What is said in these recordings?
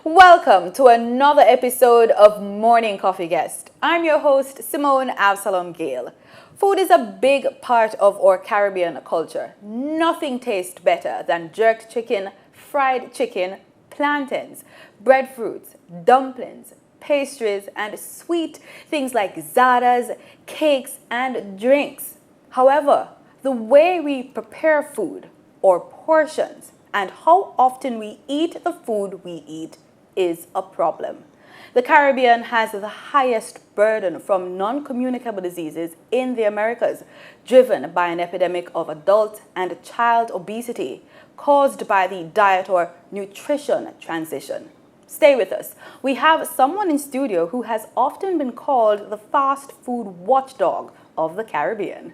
Welcome to another episode of Morning Coffee Guest. I'm your host, Simone Absalom Gale. Food is a big part of our Caribbean culture. Nothing tastes better than jerked chicken, fried chicken, plantains, breadfruits, dumplings, pastries, and sweet things like zadas, cakes, and drinks. However, the way we prepare food, or portions, and how often we eat the food we eat is a problem. The Caribbean has the highest burden from non-communicable diseases in the Americas, driven by an epidemic of adult and child obesity caused by the diet or nutrition transition. Stay with us. We have someone in studio who has often been called the fast food watchdog of the Caribbean.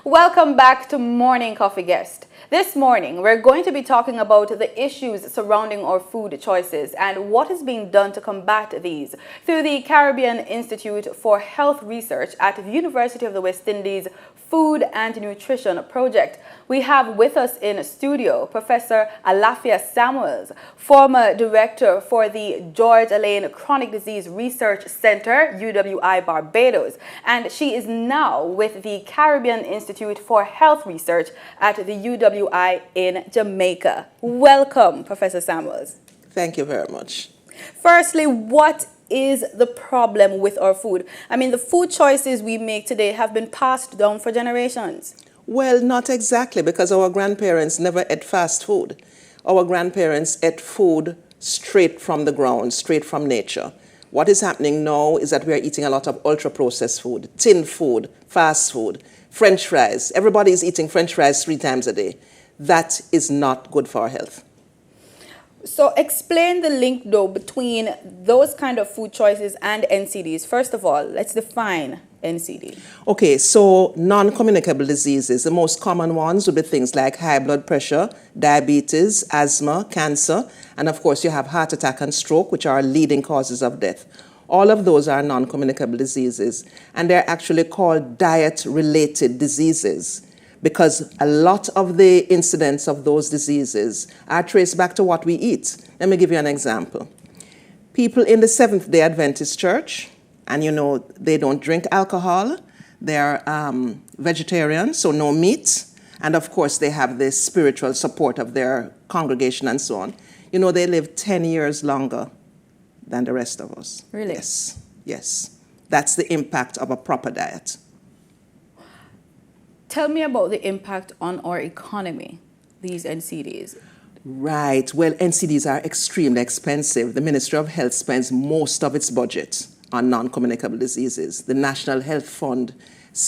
Welcome back to Morning Coffee Guest. This morning, we're going to be talking about the issues surrounding our food choices and what is being done to combat these through the Caribbean Institute for Health Research at the University of the West Indies Food and Nutrition Project. We have with us in studio Professor Alafia Samuels, former director for the George Lane Chronic Disease Research Center, UWI Barbados, and she is now with the Caribbean Institute for Health Research at the UWI in Jamaica. Welcome, Professor Samuels. Thank you very much. Firstly, what is the problem with our food? I mean, the food choices we make today have been passed down for generations. Well, not exactly, because our grandparents never ate fast food. Our grandparents ate food straight from the ground, straight from nature. What is happening now is that we are eating a lot of ultra-processed food, tin food, fast food, French fries. Everybody is eating French fries 3 times a day. That is not good for our health. So explain the link, though, between those kind of food choices and NCDs. First of all, let's define NCD. Okay, so non-communicable diseases, the most common ones would be things like high blood pressure, diabetes, asthma, cancer, and of course you have heart attack and stroke, which are leading causes of death. All of those are non-communicable diseases, and they're actually called diet-related diseases, because a lot of the incidents of those diseases are traced back to what we eat. Let me give you an example. People in the Seventh-day Adventist Church, and you know they don't drink alcohol, they're vegetarian, so no meat, and of course they have the spiritual support of their congregation and so on. You know, they live 10 years longer than the rest of us. Really? Yes. That's the impact of a proper diet. Tell me about the impact on our economy, these NCDs. Right. Well, NCDs are extremely expensive. The Ministry of Health spends most of its budget on non-communicable diseases. The National Health Fund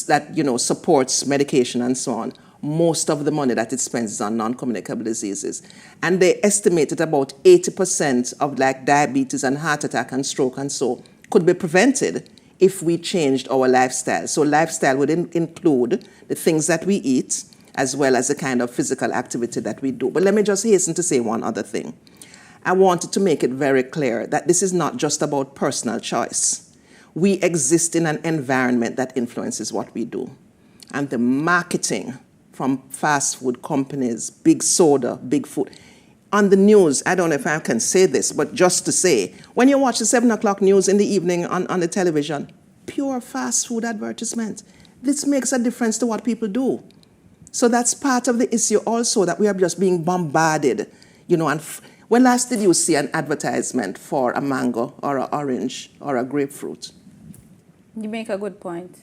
that, supports medication and so on, most of the money that it spends is on non-communicable diseases. And they estimate that about 80% of diabetes and heart attack and stroke and so could be prevented if we changed our lifestyle. So lifestyle would include the things that we eat as well as the kind of physical activity that we do. But let me just hasten to say one other thing. I wanted to make it very clear that this is not just about personal choice. We exist in an environment that influences what we do. And the marketing from fast food companies, big soda, big food. On the news, I don't know if I can say this, but just to say, when you watch the 7 o'clock news in the evening on the television, pure fast food advertisement. This makes a difference to what people do. So that's part of the issue also, that we are just being bombarded. And when last did you see an advertisement for a mango or an orange or a grapefruit? You make a good point.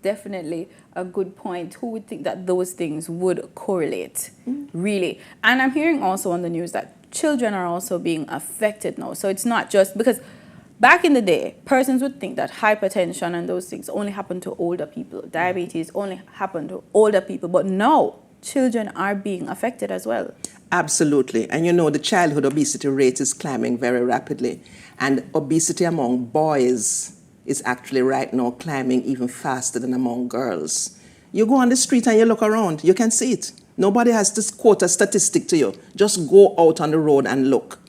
Definitely a good point. Who would think that those things would correlate, really? And I'm hearing also on the news that children are also being affected now. So it's not just because back in the day, persons would think that hypertension and those things only happen to older people. Diabetes only happen to older people. But no, children are being affected as well. Absolutely. And the childhood obesity rate is climbing very rapidly. And obesity among boys is actually right now climbing even faster than among girls. You go on the street and you look around, you can see it. Nobody has to quote a statistic to you. Just go out on the road and look.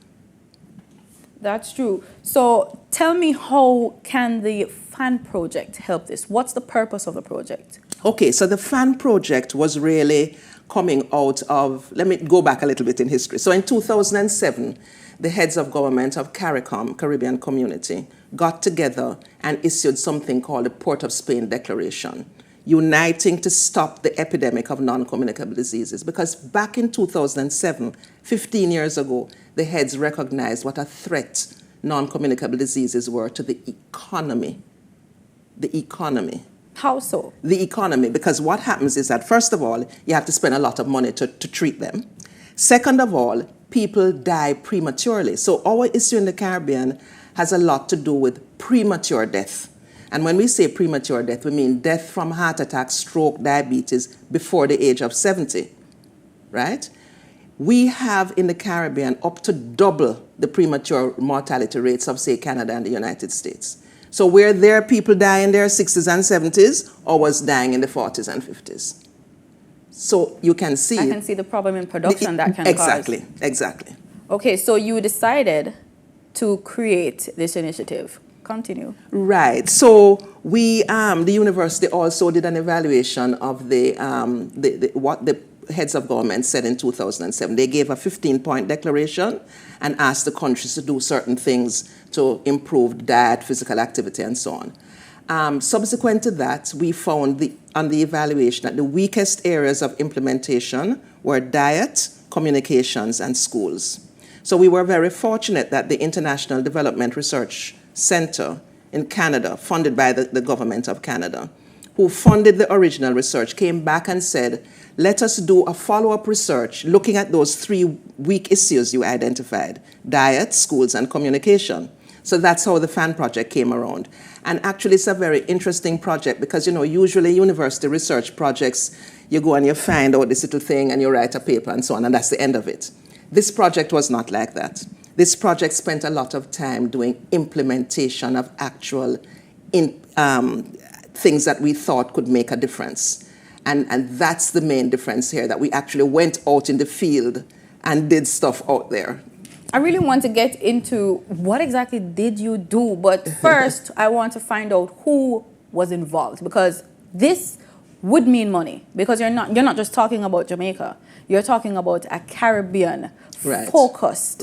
That's true. So tell me, how can the FaN project help this? What's the purpose of the project? Okay, so the FaN project was really coming out of, let me go back a little bit in history. So in 2007, the heads of government of CARICOM, Caribbean Community, got together and issued something called the Port of Spain Declaration, uniting to stop the epidemic of non-communicable diseases. Because back in 2007, 15 years ago, the heads recognized what a threat non-communicable diseases were to the economy. The economy. How so? The economy, because what happens is that, first of all, you have to spend a lot of money to treat them. Second of all, people die prematurely. So our issue in the Caribbean has a lot to do with premature death. And when we say premature death, we mean death from heart attack, stroke, diabetes before the age of 70, right? We have in the Caribbean up to double the premature mortality rates of, say, Canada and the United States. So where their people die in their 60s and 70s, or was dying in the 40s and 50s. So you can see... I can see the problem in production that can exactly, cause. Exactly. Okay, so you decided to create this initiative. Continue. Right. So we, the university also did an evaluation of what the heads of government said in 2007. They gave a 15-point declaration and asked the countries to do certain things to improve diet, physical activity, and so on. Subsequent to that, we found on the evaluation that the weakest areas of implementation were diet, communications, and schools. So we were very fortunate that the International Development Research Center in Canada, funded by the government of Canada, who funded the original research, came back and said, let us do a follow-up research looking at those three weak issues you identified: diet, schools, and communication. So that's how the FaN project came around. And actually, it's a very interesting project because, usually university research projects, you go and you find out this little thing and you write a paper and so on, and that's the end of it. This project was not like that. This project spent a lot of time doing implementation of actual things that we thought could make a difference. And that's the main difference here, that we actually went out in the field and did stuff out there. I really want to get into what exactly did you do, but first I want to find out who was involved, because this would mean money, because you're not just talking about Jamaica, you're talking about a Caribbean focused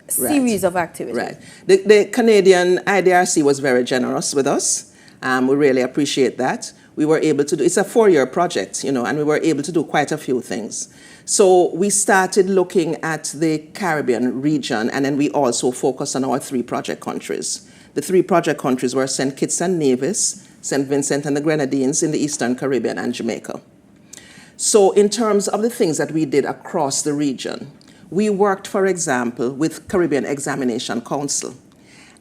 series of activities. Right. The Canadian IDRC was very generous with us. We really appreciate that. We were able to do, it's a 4-year project, and we were able to do quite a few things. So we started looking at the Caribbean region, and then we also focused on our 3 project countries. The 3 project countries were St. Kitts and Nevis, St. Vincent and the Grenadines in the Eastern Caribbean, and Jamaica. So in terms of the things that we did across the region, we worked, for example, with Caribbean Examination Council,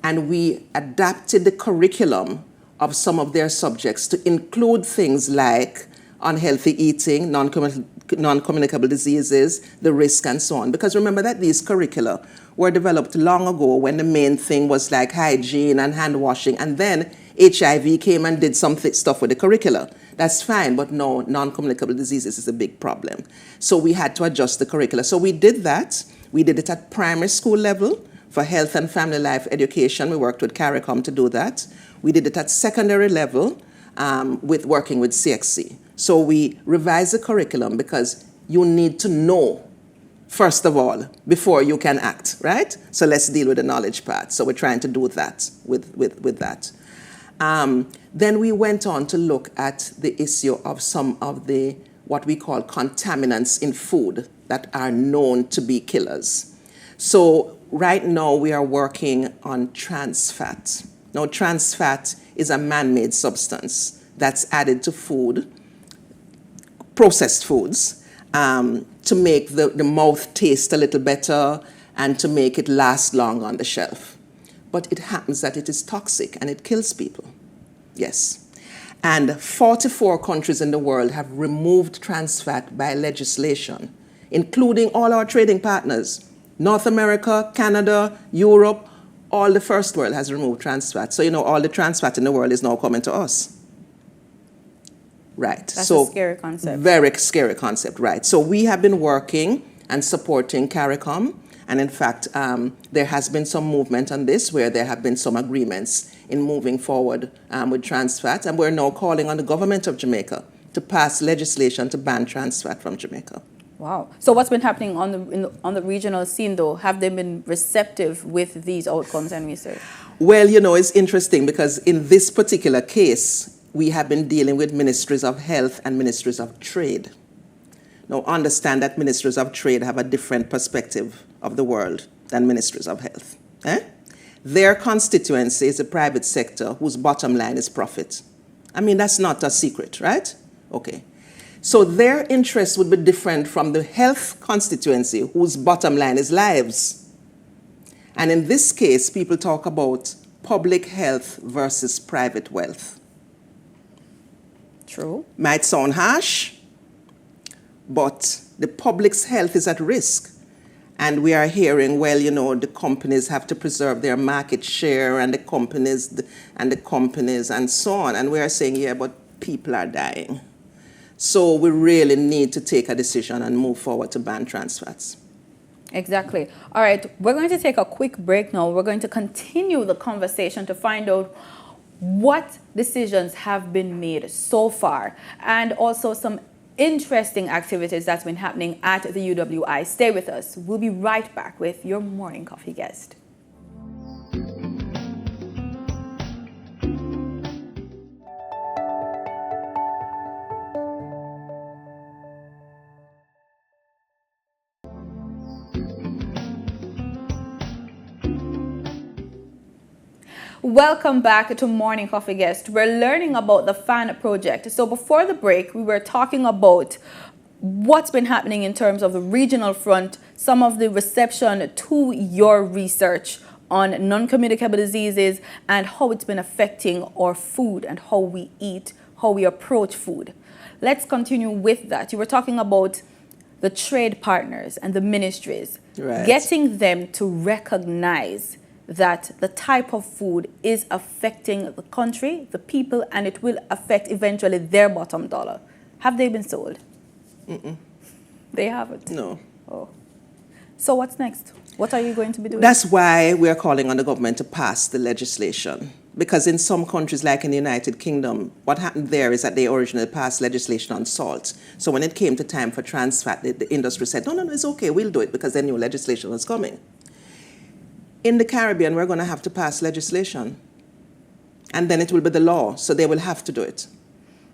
and we adapted the curriculum of some of their subjects to include things like unhealthy eating, non-communicable diseases, the risk, and so on. Because remember that these curricula were developed long ago when the main thing was like hygiene and hand washing, and then HIV came and did some stuff with the curricula. That's fine, but no, non-communicable diseases is a big problem. So we had to adjust the curricula. So we did that. We did it at primary school level for health and family life education. We worked with CARICOM to do that. We did it at secondary level with working with CXC. So we revised the curriculum because you need to know, first of all, before you can act, right? So let's deal with the knowledge part. So we're trying to do that with that. Then we went on to look at the issue of some of the, what we call contaminants in food that are known to be killers. So right now we are working on trans fat. Now, trans fat is a man-made substance that's added to food, processed foods, to make the mouth taste a little better and to make it last long on the shelf. But it happens that it is toxic and it kills people. Yes. And 44 countries in the world have removed trans fat by legislation, including all our trading partners, North America, Canada, Europe. all the first world has removed trans fat. So, all the trans fat in the world is now coming to us. Right. That's a scary concept. Very scary concept, right. So we have been working and supporting CARICOM. And in fact, there has been some movement on this where there have been some agreements in moving forward with trans fat. And we're now calling on the government of Jamaica to pass legislation to ban trans fat from Jamaica. Wow. So what's been happening on the regional scene, though? Have they been receptive with these outcomes and research? Well, it's interesting because in this particular case, we have been dealing with ministries of health and ministries of trade. Now, understand that ministries of trade have a different perspective of the world than ministries of health. Their constituency is a private sector whose bottom line is profit. I mean, that's not a secret, right? Okay. So their interests would be different from the health constituency whose bottom line is lives. And in this case, people talk about public health versus private wealth. True. Might sound harsh, but the public's health is at risk. And we are hearing, well, the companies have to preserve their market share and the companies and so on. And we are saying, yeah, but people are dying. So we really need to take a decision and move forward to ban trans fats. Exactly. All right, we're going to take a quick break now. We're going to continue the conversation to find out what decisions have been made so far and also some interesting activities that's been happening at the UWI. Stay with us. We'll be right back with your morning coffee guest. Welcome back to Morning Coffee Guest. We're learning about the FaN project. So before the break, we were talking about what's been happening in terms of the regional front, some of the reception to your research on non-communicable diseases and how it's been affecting our food and how we eat, how we approach food. Let's continue with that. You were talking about the trade partners and the ministries, right. Getting them to recognize that the type of food is affecting the country, the people, and it will affect eventually their bottom dollar. Have they been sold? Mm-mm. They haven't? No. Oh. So what's next? What are you going to be doing? That's why we are calling on the government to pass the legislation. Because in some countries, like in the United Kingdom, what happened there is that they originally passed legislation on salt. So when it came to time for trans fat, the industry said, no, it's okay, we'll do it because the new legislation was coming. In the Caribbean, we're going to have to pass legislation. And then it will be the law, so they will have to do it.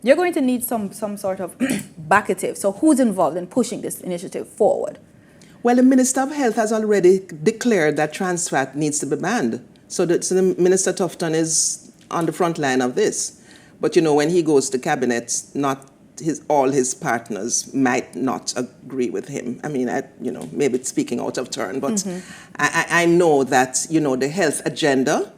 You're going to need some sort of backative. So who's involved in pushing this initiative forward? Well, the Minister of Health has already declared that trans fat needs to be banned. So the Minister Tufton is on the front line of this. But, when he goes to cabinet, all his partners might not agree with him. I mean, maybe it's speaking out of turn, but I know that, the health agenda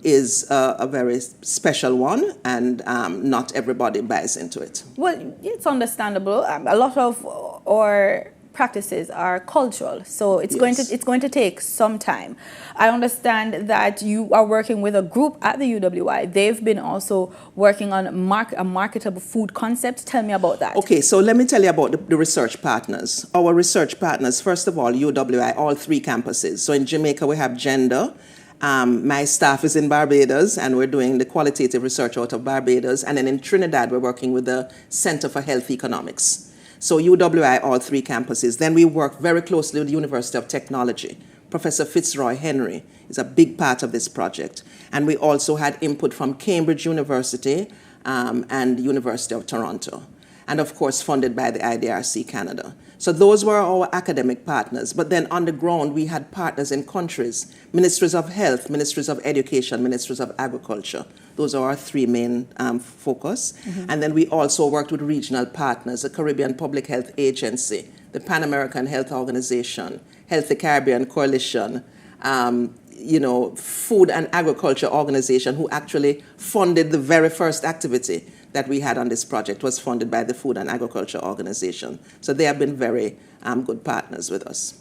is a very special one, and not everybody buys into it. Well, it's understandable. A lot of our practices are cultural, so it's going to take some time. I understand that you are working with a group at the UWI. They've been also working on a marketable food concept. Tell me about that. Okay, so let me tell you about the research partners. Our research partners, first of all, UWI, all 3 campuses. So in Jamaica, we have gender. My staff is in Barbados, and we're doing the qualitative research out of Barbados. And then in Trinidad, we're working with the Center for Health Economics. So UWI, all 3 campuses. Then we work very closely with the University of Technology. Professor Fitzroy Henry is a big part of this project. And we also had input from Cambridge University and the University of Toronto. And of course, funded by the IDRC Canada. So those were our academic partners. But then on the ground, we had partners in countries, ministries of health, ministries of education, ministries of agriculture. Those are our 3 main focus. And then we also worked with regional partners, the Caribbean Public Health Agency, the Pan American Health Organization, Healthy Caribbean Coalition, Food and Agriculture Organization, who actually funded the very first activity that we had on this project, was funded by the Food and Agriculture Organization. So they have been very good partners with us.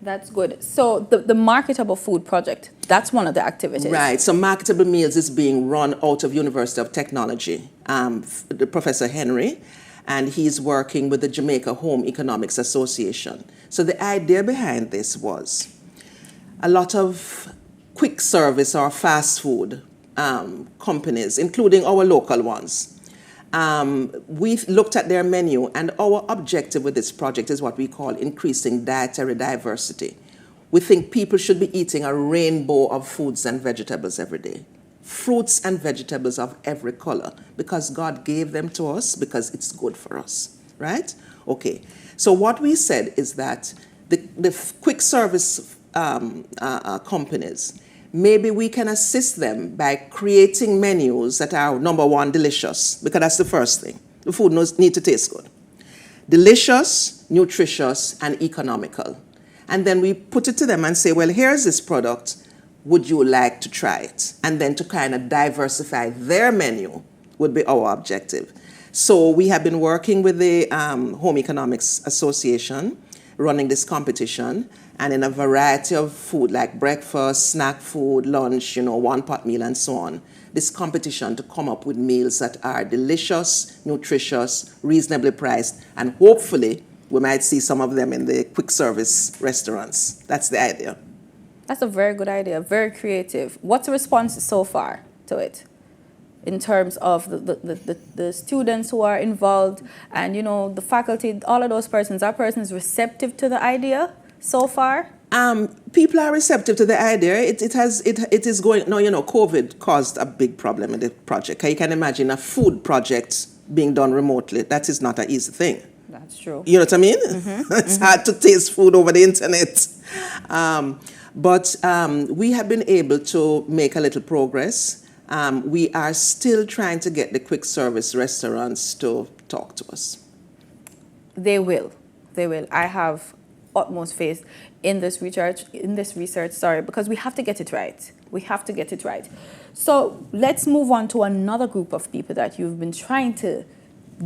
That's good. So the Marketable Food Project, that's one of the activities. Right. So Marketable Meals is being run out of University of Technology, the Professor Henry, and he's working with the Jamaica Home Economics Association. So the idea behind this was a lot of quick service or fast food companies, including our local ones. We've looked at their menu, and our objective with this project is what we call increasing dietary diversity. We think people should be eating a rainbow of foods and vegetables every day. Fruits and vegetables of every color, because God gave them to us, because it's good for us, right? Okay, so what we said is that the quick service companies, maybe we can assist them by creating menus that are, number one, delicious, because that's the first thing. The food needs to taste good. Delicious, nutritious, and economical. And then we put it to them and say, well, here's this product. Would you like to try it? And then to kind of diversify their menu would be our objective. So we have been working with the Home Economics Association, running this competition, and in a variety of food like breakfast, snack food, lunch, one-pot meal, and so on. This competition to come up with meals that are delicious, nutritious, reasonably priced, and hopefully we might see some of them in the quick service restaurants. That's the idea. That's a very good idea, very creative. What's the response so far to it? In terms of the students who are involved and, the faculty, all of those persons, are persons receptive to the idea so far? People are receptive to the idea. It is going, no, COVID caused a big problem in the project. You can imagine a food project being done remotely. That is not an easy thing. That's true. You know what I mean? Mm-hmm. It's hard to taste food over the internet. But we have been able to make a little progress. We are still trying to get the quick service restaurants to talk to us. They will. I have utmost faith in this research, because we have to get it right. So let's move on to another group of people that you've been trying to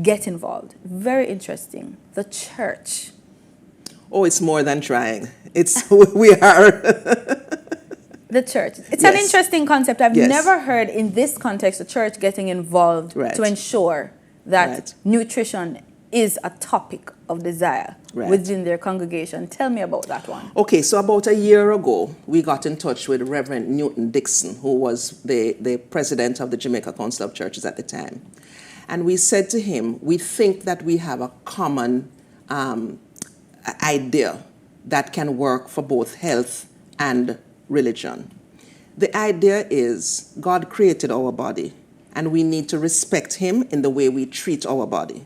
get involved. Very interesting. The church. Oh, it's more than trying. We are. The church. It's Yes. an interesting concept. I've Yes. never heard in this context the church getting involved Right. to ensure that Right. nutrition is a topic of desire Right. within their congregation. Tell me about that one. Okay, so about a year ago, we got in touch with Reverend Newton Dixon, who was the president of the Jamaica Council of Churches at the time. And we said to him, we think that we have a common idea that can work for both health and religion. The idea is God created our body, and we need to respect him in the way we treat our body.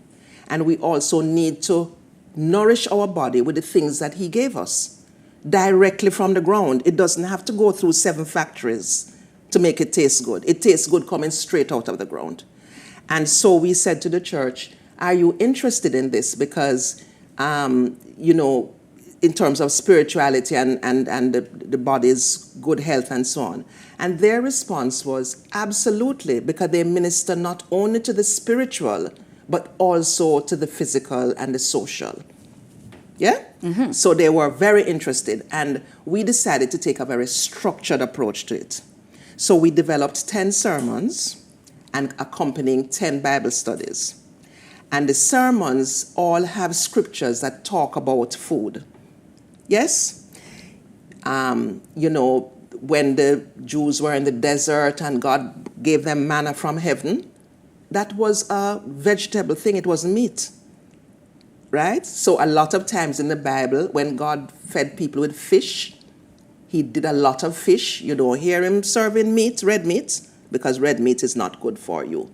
And we also need to nourish our body with the things that he gave us directly from the ground. It doesn't have to go through 7 factories to make it taste good. It tastes good coming straight out of the ground. And so we said to the church, are you interested in this? Because, in terms of spirituality and the body's good health and so on. And their response was absolutely, because they minister not only to the spiritual, but also to the physical and the social. Yeah? Mm-hmm. So they were very interested, and we decided to take a very structured approach to it. So we developed 10 sermons and accompanying 10 Bible studies. And the sermons all have scriptures that talk about food. Yes? When the Jews were in the desert and God gave them manna from heaven, that was a vegetable thing, it wasn't meat. Right? So a lot of times in the Bible, when God fed people with fish, he did a lot of fish. You don't hear him serving meat, red meat, because red meat is not good for you.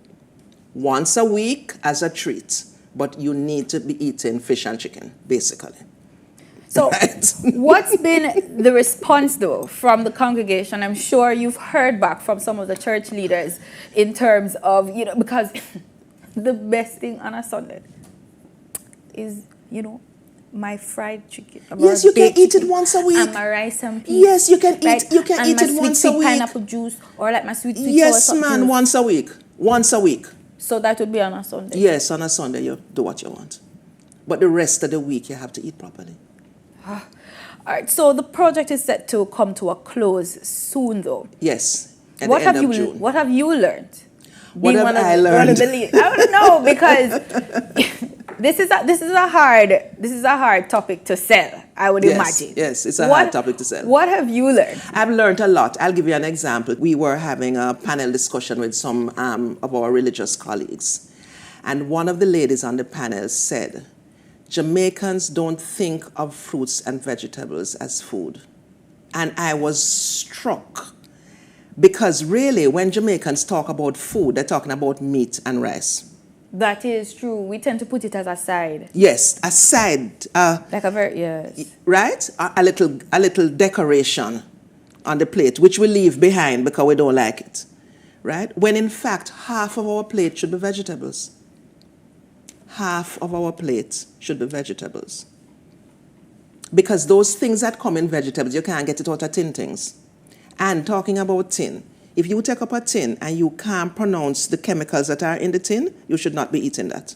Once a week as a treat, but you need to be eating fish and chicken, basically. So Right. what's been the response, though, from the congregation? I'm sure you've heard back from some of the church leaders in terms of, because the best thing on a Sunday is, my fried chicken. Yes, you can eat it once a week. And my rice and peas. Yes, you can eat. You can eat it once a week. Pineapple juice, or like my sweet Yes, salsa man, juice. once a week. Once a week. So that would be on a Sunday. Yes, on a Sunday you do what you want. But the rest of the week you have to eat properly. All right, so the project is set to come to a close soon, though. Yes, at the end of June. What have you learned? What have I learned? I don't know, because this is a hard topic to sell, I would imagine. Yes, it's a hard topic to sell. What have you learned? I've learned a lot. I'll give you an example. We were having a panel discussion with some of our religious colleagues, and one of the ladies on the panel said, Jamaicans don't think of fruits and vegetables as food. And I was struck, because really when Jamaicans talk about food, they're talking about meat and rice. That is true. We tend to put it as a side. Yes, a side. Like a very, yes. Right? A little decoration on the plate, which we leave behind because we don't like it. Right? When in fact, half of our plate should be vegetables. Half of our plate should be vegetables. Because those things that come in vegetables, you can't get it out of tin things. And talking about tin, if you take up a tin and you can't pronounce the chemicals that are in the tin, you should not be eating that.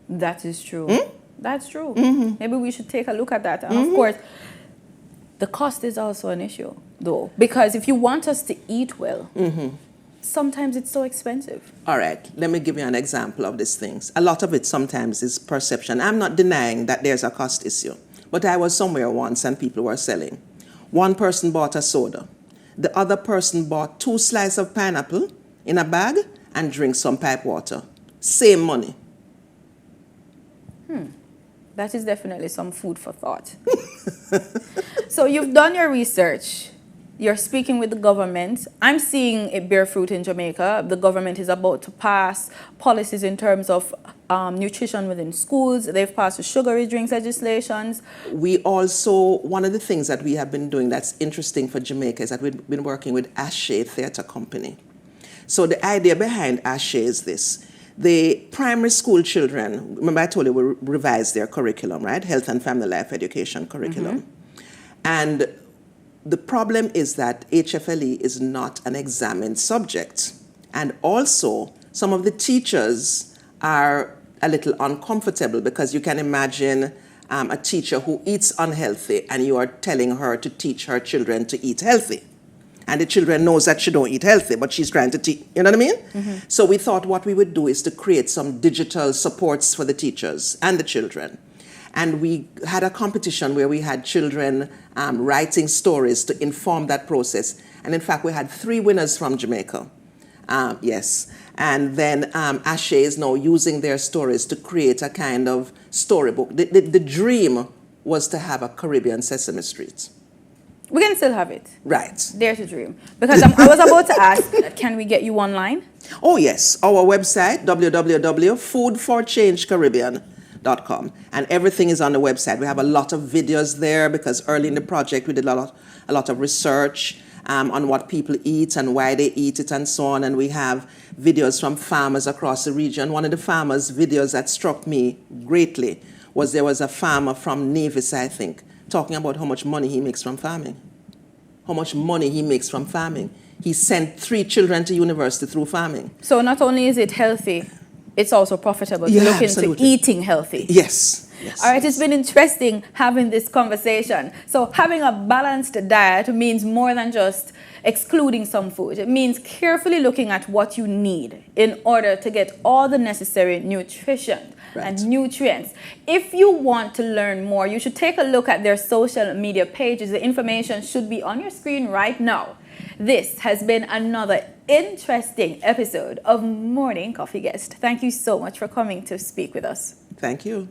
That is true. That's true. Maybe we should take a look at that. And of course, the cost is also an issue, though. Because if you want us to eat well, sometimes it's so expensive. All right, let me give you an example of these things. A lot of it sometimes is perception. I'm not denying that there's a cost issue. But I was somewhere once and people were selling. One person bought a soda. The other person bought 2 slices of pineapple in a bag and drinks some pipe water. Same money. That is definitely some food for thought. So you've done your research. You're speaking with the government. I'm seeing it bear fruit in Jamaica. The government is about to pass policies in terms of nutrition within schools. They've passed the sugary drinks legislations. We also, one of the things that we have been doing that's interesting for Jamaica is that we've been working with Ashe Theatre Company. So the idea behind Ashe is this. The primary school children, remember I told you we revised their curriculum, right? Health and Family Life Education curriculum. And the problem is that HFLE is not an examined subject. And also, some of the teachers are a little uncomfortable because you can imagine a teacher who eats unhealthy and you are telling her to teach her children to eat healthy. And the children knows that she don't eat healthy, but she's trying to teach, you know what I mean? So we thought what we would do is to create some digital supports for the teachers and the children. And we had a competition where we had children writing stories to inform that process. And in fact, we had 3 winners from Jamaica. Yes. And then Ashe is now using their stories to create a kind of storybook. The dream was to have a Caribbean Sesame Street. We can still have it. Right. Dare to dream. Because I was about to ask, can we get you online? Oh, yes. Our website, www.foodforchangecaribbean.com. And everything is on the website. We have a lot of videos there because early in the project we did a lot of research on what people eat and why they eat it and so on. And we have videos from farmers across the region. One of the farmers' videos that struck me greatly was there was a farmer from Nevis, I think, talking about how much money he makes from farming. How much money he makes from farming. He sent 3 children to university through farming. So not only is it healthy, it's also profitable to look into eating healthy. Yes. All right, it's been interesting having this conversation. So having a balanced diet means more than just excluding some food. It means carefully looking at what you need in order to get all the necessary nutrition and nutrients. If you want to learn more, you should take a look at their social media pages. The information should be on your screen right now. This has been another interesting episode of Morning Coffee Guest. Thank you so much for coming to speak with us. Thank you.